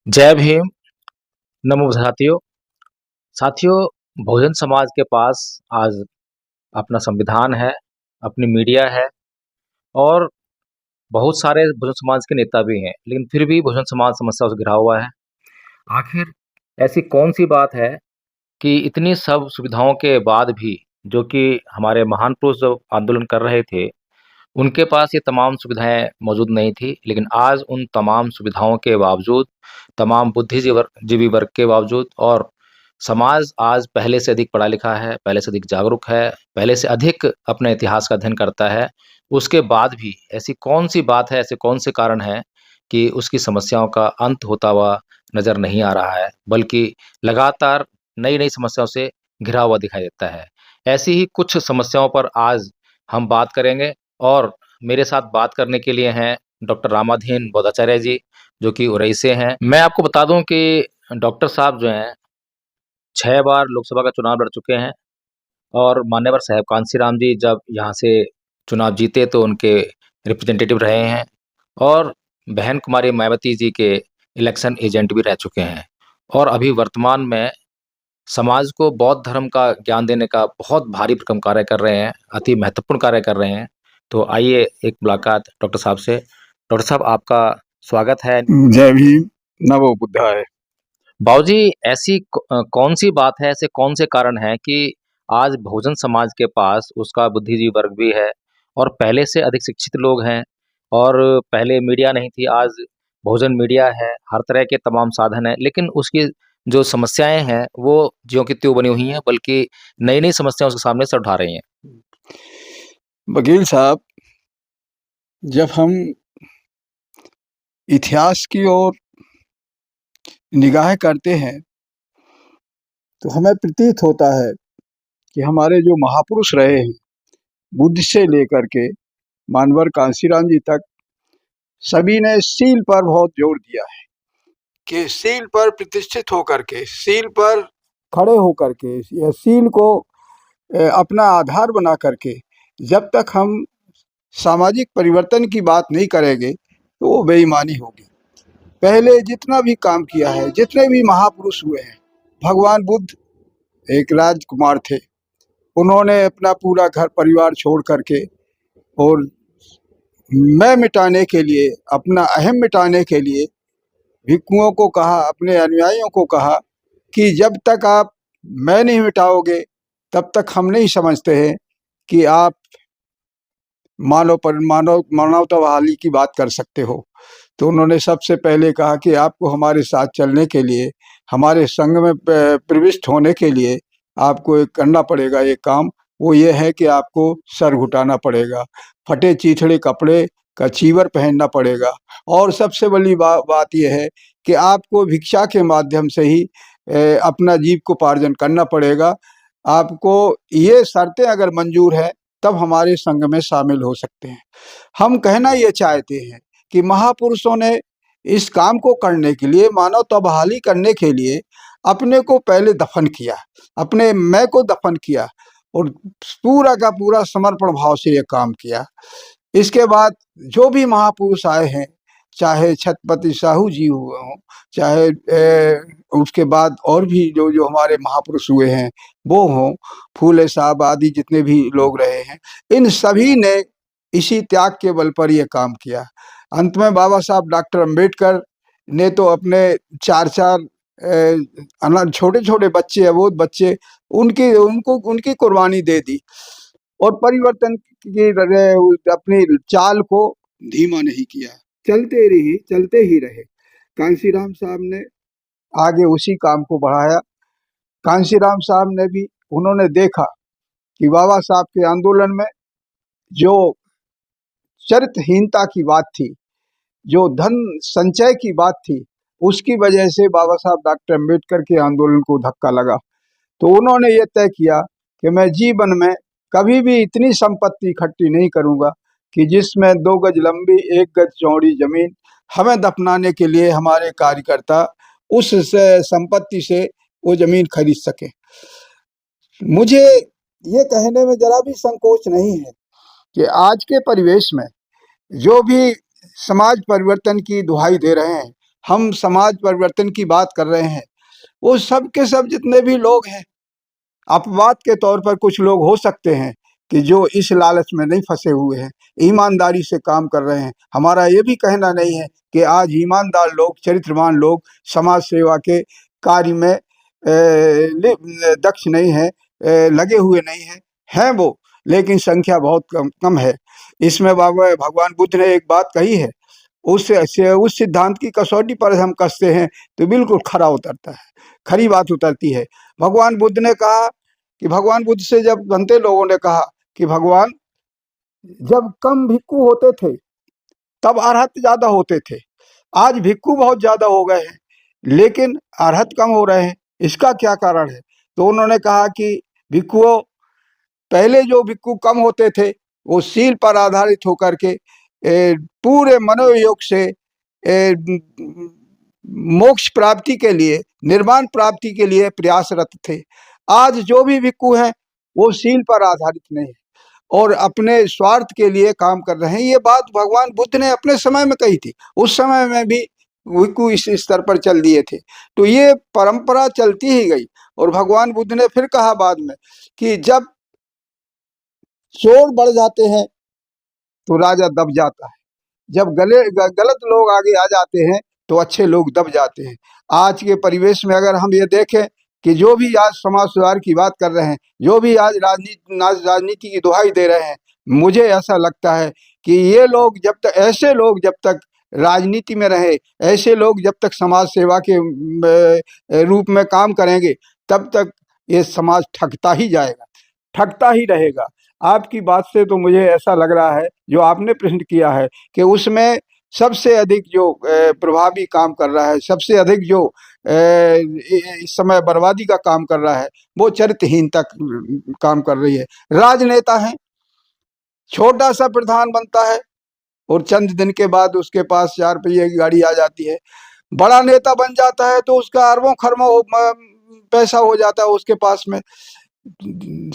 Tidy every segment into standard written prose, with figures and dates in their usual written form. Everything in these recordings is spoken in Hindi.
जय भीम। नमो साथियों। साथियों, बहुजन समाज के पास आज अपना संविधान है, अपनी मीडिया है और बहुत सारे बहुजन समाज के नेता भी हैं, लेकिन फिर भी बहुजन समाज समस्याओं से घिरा हुआ है। आखिर ऐसी कौन सी बात है कि इतनी सब सुविधाओं के बाद भी, जो कि हमारे महान पुरुष जो आंदोलन कर रहे थे, उनके पास ये तमाम सुविधाएं मौजूद नहीं थी, लेकिन आज उन तमाम सुविधाओं के बावजूद, तमाम बुद्धिजीवी वर्ग के बावजूद, और समाज आज पहले से अधिक पढ़ा लिखा है, पहले से अधिक जागरूक है, पहले से अधिक अपने इतिहास का अध्ययन करता है। उसके बाद भी ऐसी कौन-सी बात है, ऐसे कौन से कारण हैं कि उसकी समस्याओं का अंत होता हुआ नज़र नहीं आ रहा है, बल्कि लगातार नई-नई समस्याओं से घिरा हुआ दिखाई देता है। ऐसी ही कुछ समस्याओं पर आज हम बात करेंगे और मेरे साथ बात करने के लिए हैं डॉक्टर रामाधीन बोधाचार्य जी, जो कि उरई से हैं। मैं आपको बता दूँ कि डॉक्टर साहब जो हैं 6 बार लोकसभा का चुनाव लड़ चुके हैं और मान्यवर साहब कांशीराम जी जब यहाँ से चुनाव जीते तो उनके रिप्रेजेंटेटिव रहे हैं और बहन कुमारी मायावती जी के इलेक्शन एजेंट भी रह चुके हैं और अभी वर्तमान में समाज को बौद्ध धर्म का ज्ञान देने का बहुत भारी भरकम कार्य कर रहे हैं, अति महत्वपूर्ण कार्य कर रहे हैं। तो आइए एक मुलाकात डॉक्टर साहब से। डॉक्टर साहब, आपका स्वागत है। जय भीम, नमो बुद्धाय। बाबूजी, ऐसी कौन-सी बात है, ऐसे कौन से कारण हैं कि आज बहुजन समाज के पास उसका बुद्धिजीवी वर्ग भी है और पहले से अधिक शिक्षित लोग हैं और पहले मीडिया नहीं थी, आज बहुजन मीडिया है, हर तरह के तमाम साधन हैं, लेकिन उसकी जो समस्याएँ हैं, वो ज्यों की त्यों बनी हुई हैं, बल्कि नई-नई समस्याएँ उसके सामने से उठा रही हैं। वकील साहब, जब हम इतिहास की ओर निगाह करते हैं तो हमें प्रतीत होता है कि हमारे जो महापुरुष रहे हैं, बुद्ध से लेकर के मानवर कांशीराम जी तक, सभी ने शील पर बहुत जोर दिया है कि शील पर प्रतिष्ठित होकर के, शील पर खड़े होकर के, या शील को अपना आधार बना करके जब तक हम सामाजिक परिवर्तन की बात नहीं करेंगे तो वो बेईमानी होगी। पहले जितना भी काम किया है, जितने भी महापुरुष हुए हैं, भगवान बुद्ध एक राजकुमार थे, उन्होंने अपना पूरा घर परिवार छोड़ करके और मैं मिटाने के लिए, अपना अहम मिटाने के लिए भिक्षुओं को कहा, अपने अनुयायियों को कहा कि जब तक आप मैं नहीं मिटाओगे तब तक हम नहीं समझते हैं कि आप मानवता बहाली की बात कर सकते हो। तो उन्होंने सबसे पहले कहा कि आपको हमारे साथ चलने के लिए, हमारे संघ में प्रविष्ट होने के लिए आपको एक करना पड़ेगा एक काम, वो ये है कि आपको सर घुटाना पड़ेगा, फटे चीथड़े कपड़े का चीवर पहनना पड़ेगा, और सबसे बड़ी बात यह है कि आपको भिक्षा के माध्यम से ही अपना जीविकोपार्जन करना पड़ेगा। आपको ये शर्तें अगर मंजूर है तब हमारे संघ में शामिल हो सकते हैं। हम कहना ये चाहते हैं कि महापुरुषों ने इस काम को करने के लिए, मानवता बहाली करने के लिए अपने को पहले दफन किया, अपने मैं को दफन किया और पूरा का पूरा समर्पण भाव से ये काम किया। इसके बाद जो भी महापुरुष आए हैं, चाहे छत्रपति साहू जी हुए हों, चाहे उसके बाद और भी जो जो हमारे महापुरुष हुए हैं वो हों, फूले साहब आदि जितने भी लोग रहे हैं, इन सभी ने इसी त्याग के बल पर यह काम किया। अंत में बाबा साहब डॉक्टर अंबेडकर ने तो अपने चार छोटे छोटे बच्चे, अबोध बच्चे, उनकी कुर्बानी दे दी और परिवर्तन की अपनी चाल को धीमा नहीं किया, चलते ही रहे। कांशीराम साहब ने आगे उसी काम को बढ़ाया। कांशीराम साहब ने भी, उन्होंने देखा कि बाबा साहब के आंदोलन में जो चरित्रहीनता की बात थी, जो धन संचय की बात थी, उसकी वजह से बाबा साहब डॉक्टर अंबेडकर के आंदोलन को धक्का लगा। तो उन्होंने ये तय किया कि मैं जीवन में कभी भी इतनी संपत्ति इकट्ठी नहीं करूंगा कि जिसमें 2 गज लंबी 1 गज चौड़ी जमीन हमें दफनाने के लिए हमारे कार्यकर्ता उस संपत्ति से वो जमीन खरीद सके। मुझे ये कहने में जरा भी संकोच नहीं है कि आज के परिवेश में जो भी समाज परिवर्तन की दुहाई दे रहे हैं, हम समाज परिवर्तन की बात कर रहे हैं, वो सब के सब जितने भी लोग हैं, अपवाद के तौर पर कुछ लोग हो सकते हैं कि जो इस लालच में नहीं फंसे हुए हैं, ईमानदारी से काम कर रहे हैं। हमारा ये भी कहना नहीं है कि आज ईमानदार लोग, चरित्रवान लोग समाज सेवा के कार्य में दक्ष नहीं है, लगे हुए नहीं हैं वो, लेकिन संख्या बहुत कम है। इसमें भगवान बुद्ध ने एक बात कही है, उस सिद्धांत की कसौटी पर हम कसते हैं तो बिल्कुल खरा उतरता है, खरी बात उतरती है। भगवान बुद्ध ने कहा कि भगवान बुद्ध से जब बनते लोगों ने कहा कि भगवान, जब कम भिक्खु होते थे तब अरहत ज्यादा होते थे, आज भिक्खु बहुत ज्यादा हो गए हैं लेकिन अरहत कम हो रहे हैं, इसका क्या कारण है? तो उन्होंने कहा कि भिक्खुओं, पहले जो भिक्खु कम होते थे वो सील पर आधारित होकर के पूरे मनोयोग से मोक्ष प्राप्ति के लिए, निर्वाण प्राप्ति के लिए प्रयासरत थे। आज जो भी भिक्खु हैं वो सील पर आधारित नहीं है और अपने स्वार्थ के लिए काम कर रहे हैं। ये बात भगवान बुद्ध ने अपने समय में कही थी, उस समय में भी भिक्खु इस स्तर पर चल दिए थे, तो ये परंपरा चलती ही गई। और भगवान बुद्ध ने फिर कहा बाद में कि जब चोर बढ़ जाते हैं तो राजा दब जाता है, जब गलत लोग आगे आ जाते हैं तो अच्छे लोग दब जाते हैं। आज के परिवेश में अगर हम ये देखें कि जो भी आज समाज सुधार की बात कर रहे हैं, जो भी आज राजनीति की दुहाई दे रहे हैं, मुझे ऐसा लगता है कि ये लोग जब तक, ऐसे लोग जब तक राजनीति में रहे, ऐसे लोग जब तक समाज सेवा के रूप में काम करेंगे, तब तक ये समाज ठगता ही जाएगा, ठगता ही रहेगा। आपकी बात से तो मुझे ऐसा लग रहा है, जो आपने प्रश्न किया है, कि उसमें सबसे अधिक जो प्रभावी काम कर रहा है, सबसे अधिक जो इस समय बर्बादी का काम कर रहा है, वो चरित्रहीनता काम कर रही है। राजनेता है, छोटा सा प्रधान बनता है और चंद दिन के बाद उसके पास 4 पहिए की गाड़ी आ जाती है। बड़ा नेता बन जाता है तो उसका अरबों खरबों पैसा हो जाता है उसके पास में।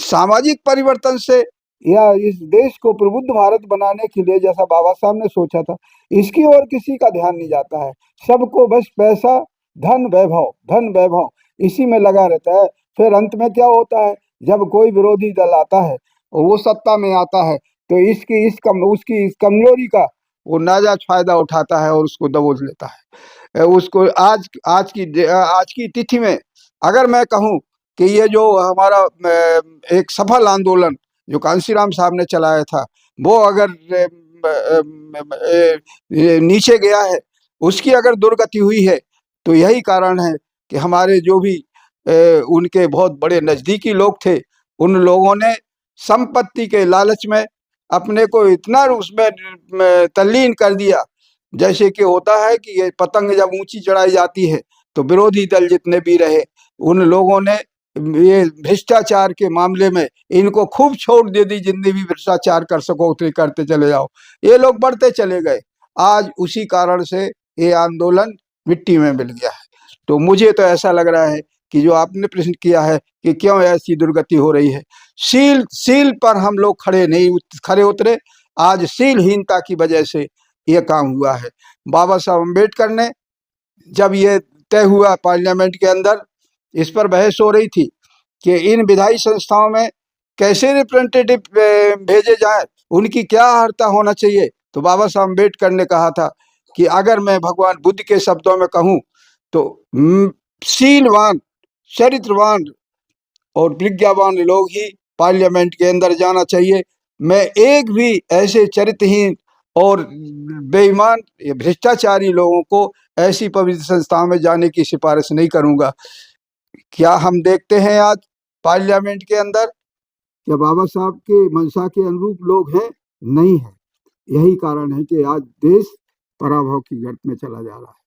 सामाजिक परिवर्तन से या इस देश को प्रबुद्ध भारत बनाने के लिए, जैसा बाबा साहब ने सोचा था, इसकी ओर किसी का ध्यान नहीं जाता है। सबको बस पैसा, धन, वैभव, धन, वैभव, इसी में लगा रहता है। फिर अंत में क्या होता है, जब कोई विरोधी दल आता है और वो सत्ता में आता है, तो उसकी इस कमजोरी का वो नाजायज फायदा उठाता है और उसको दबोच लेता है। उसको आज की तिथि में अगर मैं कहूँ कि ये जो हमारा एक सफल आंदोलन जो कांशीराम साहब ने चलाया था, वो अगर नीचे गया है, उसकी अगर दुर्गति हुई है, तो यही कारण है कि हमारे जो भी उनके बहुत बड़े नजदीकी लोग थे, उन लोगों ने संपत्ति के लालच में अपने को इतना उसमें तल्लीन कर दिया, जैसे कि होता है कि ये पतंग जब ऊंची चढ़ाई जाती है तो विरोधी दल जितने भी रहे, उन लोगों ने ये भ्रष्टाचार के मामले में इनको खूब छूट दे दी, जितने भी भ्रष्टाचार कर सको उतने करते चले जाओ। ये लोग बढ़ते चले गए, आज उसी कारण से ये आंदोलन मिट्टी में मिल गया है। तो मुझे तो ऐसा लग रहा है कि जो आपने प्रश्न किया है कि क्यों ऐसी दुर्गति हो रही है, सील पर हम लोग खरे उतरे, आज सीलहीनता की वजह से ये काम हुआ है। बाबा साहब अम्बेडकर ने जब ये तय हुआ पार्लियामेंट के अंदर, इस पर बहस हो रही थी कि इन विधायी संस्थाओं में कैसे रिप्रेजेंटेटिव भेजे जाएं, उनकी क्या अर्हता होना चाहिए, तो बाबा साहब अम्बेडकर ने कहा था कि अगर मैं भगवान बुद्ध के शब्दों में कहूँ तो शीलवान, चरित्रवान और प्रज्ञावान लोग ही पार्लियामेंट के अंदर जाना चाहिए। मैं एक भी ऐसे चरित्रहीन और बेईमान भ्रष्टाचारी लोगों को ऐसी पवित्र संस्थाओं में जाने की सिफारिश नहीं करूंगा। क्या हम देखते हैं आज पार्लियामेंट के अंदर, क्या बाबा साहब के मंशा के अनुरूप लोग हैं? नहीं है। यही कारण है कि आज देश पराभव की गर्त में चला जा रहा है।